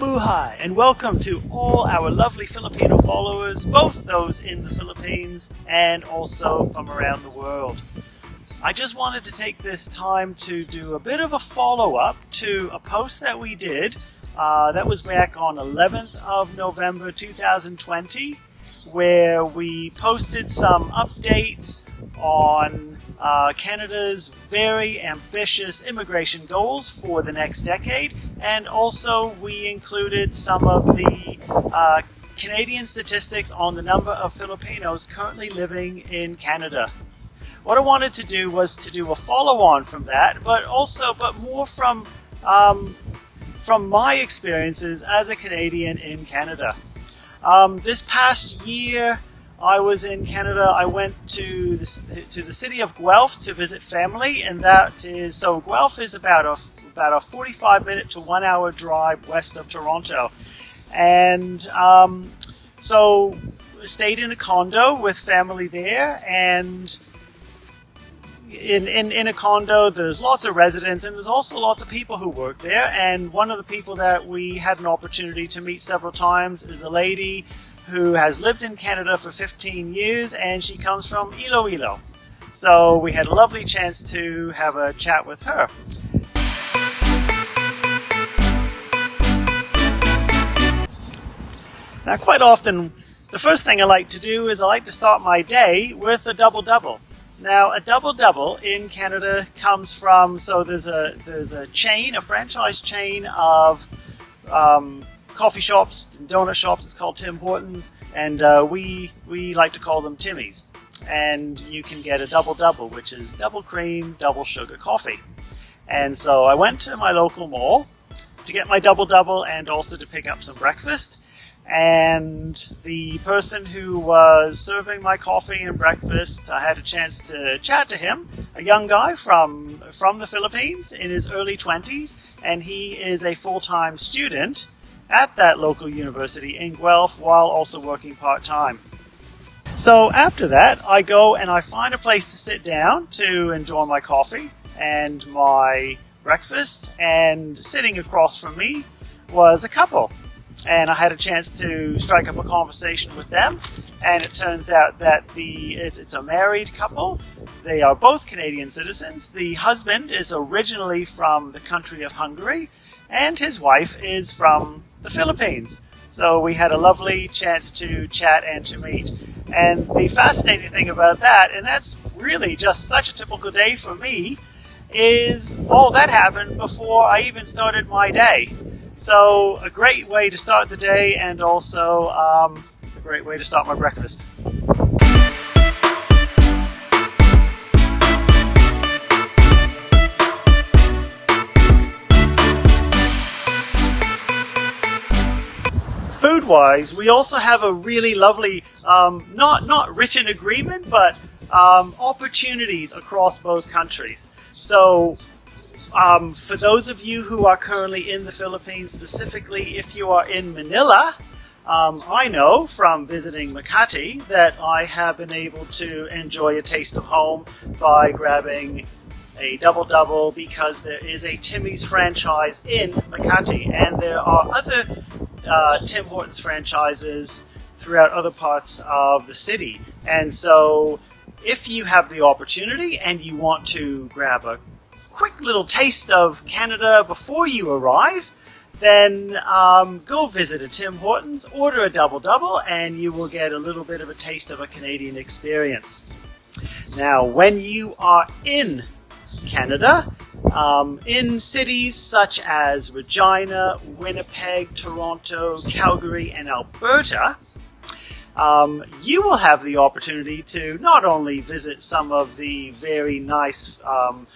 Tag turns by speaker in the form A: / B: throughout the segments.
A: Mabuhay, and welcome to all our lovely Filipino followers, both those in the Philippines and also from around the world. I just wanted to take this time to do a bit of a follow-up to a post that we did that was back on 11th of November 2020, where we posted some updates on Canada's very ambitious immigration goals for the next decade, and also we included some of the Canadian statistics on the number of Filipinos currently living in Canada. What I wanted to do was to do a follow-on from that, but more from my experiences as a Canadian in Canada. This past year, I was in Canada. I went to the city of Guelph to visit family, and Guelph is about a 45-minute to 1 hour drive west of Toronto, and so stayed in a condo with family there. And in a condo, there's lots of residents, and there's also lots of people who work there. And one of the people that we had an opportunity to meet several times is a lady who has lived in Canada for 15 years, and she comes from Iloilo. So we had a lovely chance to have a chat with her. Now, quite often, the first thing I like to do is I like to start my day with a double-double. Now, a double-double in Canada comes from, so there's a chain, a franchise chain of coffee shops and donut shops. It's called Tim Hortons, and we like to call them Timmy's. And you can get a double-double, which is double cream, double sugar coffee. And so I went to my local mall to get my double-double and also to pick up some breakfast. And the person who was serving my coffee and breakfast, I had a chance to chat to him, a young guy from the Philippines in his early 20s, and he is a full-time student at that local university in Guelph while also working part-time. So after that, I go and I find a place to sit down to enjoy my coffee and my breakfast, and sitting across from me was a couple. And I had a chance to strike up a conversation with them, and it turns out that it's a married couple. They are both Canadian citizens. The husband is originally from the country of Hungary, and his wife is from the Philippines. So we had a lovely chance to chat and to meet. And the fascinating thing about that, and that's really just such a typical day for me, is all that happened before I even started my day. So a great way to start the day, and also a great way to start my breakfast. Food-wise, we also have a really lovely, not written agreement, but opportunities across both countries. So for those of you who are currently in the Philippines, specifically if you are in Manila, I know from visiting Makati that I have been able to enjoy a taste of home by grabbing a double-double, because there is a Timmy's franchise in Makati, and there are other Tim Hortons franchises throughout other parts of the city. And so if you have the opportunity and you want to grab a quick little taste of Canada before you arrive, then go visit a Tim Hortons, order a double-double, and you will get a little bit of a taste of a Canadian experience. Now, when you are in Canada, in cities such as Regina, Winnipeg, Toronto, Calgary, and Alberta, you will have the opportunity to not only visit some of the very nice,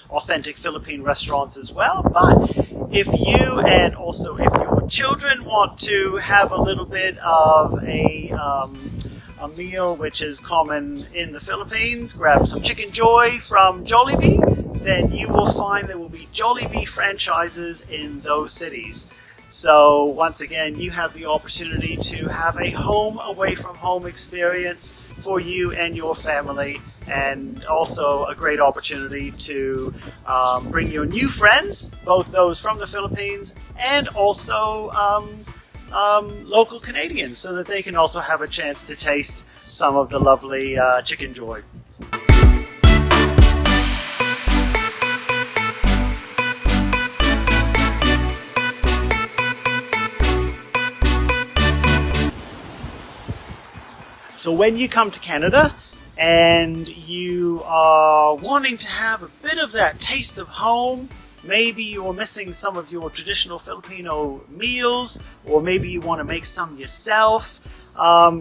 A: authentic Philippine restaurants as well, but if you and also if your children want to have a little bit of a meal which is common in the Philippines, grab some Chicken Joy from Jollibee, then you will find there will be Jollibee franchises in those cities. So once again, you have the opportunity to have a home away from home experience for you and your family, and also a great opportunity to bring your new friends, both those from the Philippines and also local Canadians so that they can also have a chance to taste some of the lovely chicken joy. So when you come to Canada and you are wanting to have a bit of that taste of home, maybe you're missing some of your traditional Filipino meals, or maybe you want to make some yourself,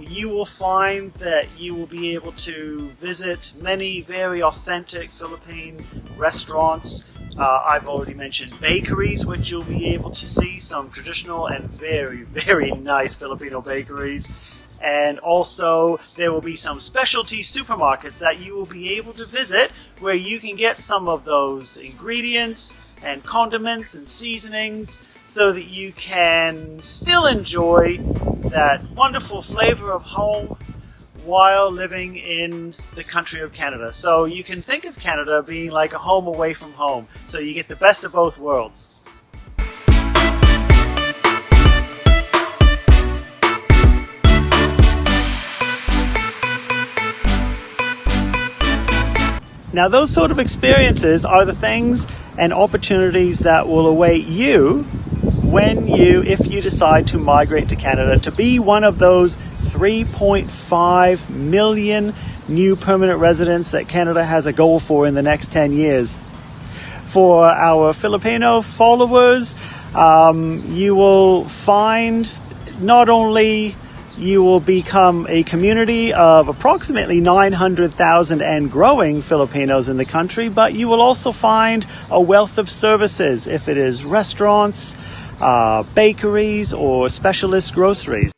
A: you will find that you will be able to visit many very authentic Philippine restaurants. I've already mentioned bakeries, which you'll be able to see some traditional and very, very nice Filipino bakeries. And also there will be some specialty supermarkets that you will be able to visit where you can get some of those ingredients and condiments and seasonings so that you can still enjoy that wonderful flavor of home while living in the country of Canada. So you can think of Canada being like a home away from home. So you get the best of both worlds. Now those sort of experiences are the things and opportunities that will await you if you decide to migrate to Canada, to be one of those 3.5 million new permanent residents that Canada has a goal for in the next 10 years. For our Filipino followers, you will find not only you will become a community of approximately 900,000 and growing Filipinos in the country, but you will also find a wealth of services, if it is restaurants, bakeries, or specialist groceries.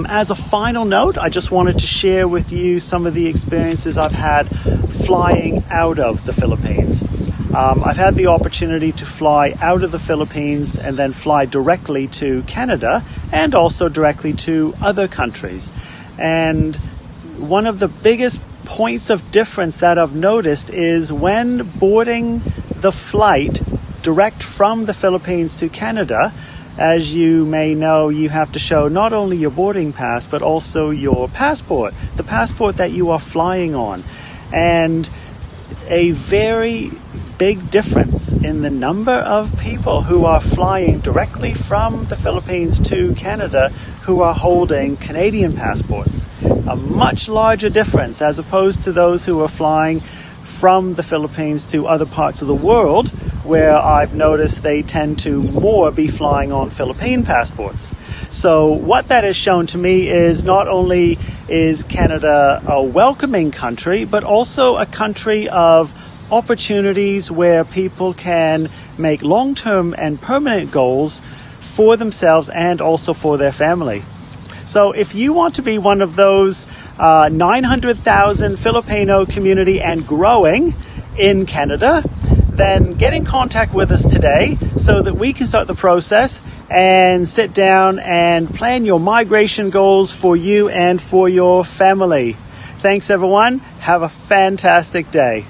A: As a final note, I just wanted to share with you some of the experiences I've had flying out of the Philippines. I've had the opportunity to fly out of the Philippines and then fly directly to Canada and also directly to other countries. And one of the biggest points of difference that I've noticed is when boarding the flight direct from the Philippines to Canada, as you may know, you have to show not only your boarding pass, but also your passport, the passport that you are flying on. And a very big difference in the number of people who are flying directly from the Philippines to Canada who are holding Canadian passports. A much larger difference as opposed to those who are flying from the Philippines to other parts of the world, where I've noticed they tend to more be flying on Philippine passports. So what that has shown to me is not only is Canada a welcoming country, but also a country of opportunities where people can make long-term and permanent goals for themselves and also for their family. So if you want to be one of those 900,000 Filipino community and growing in Canada, then get in contact with us today so that we can start the process and sit down and plan your migration goals for you and for your family. Thanks everyone. Have a fantastic day.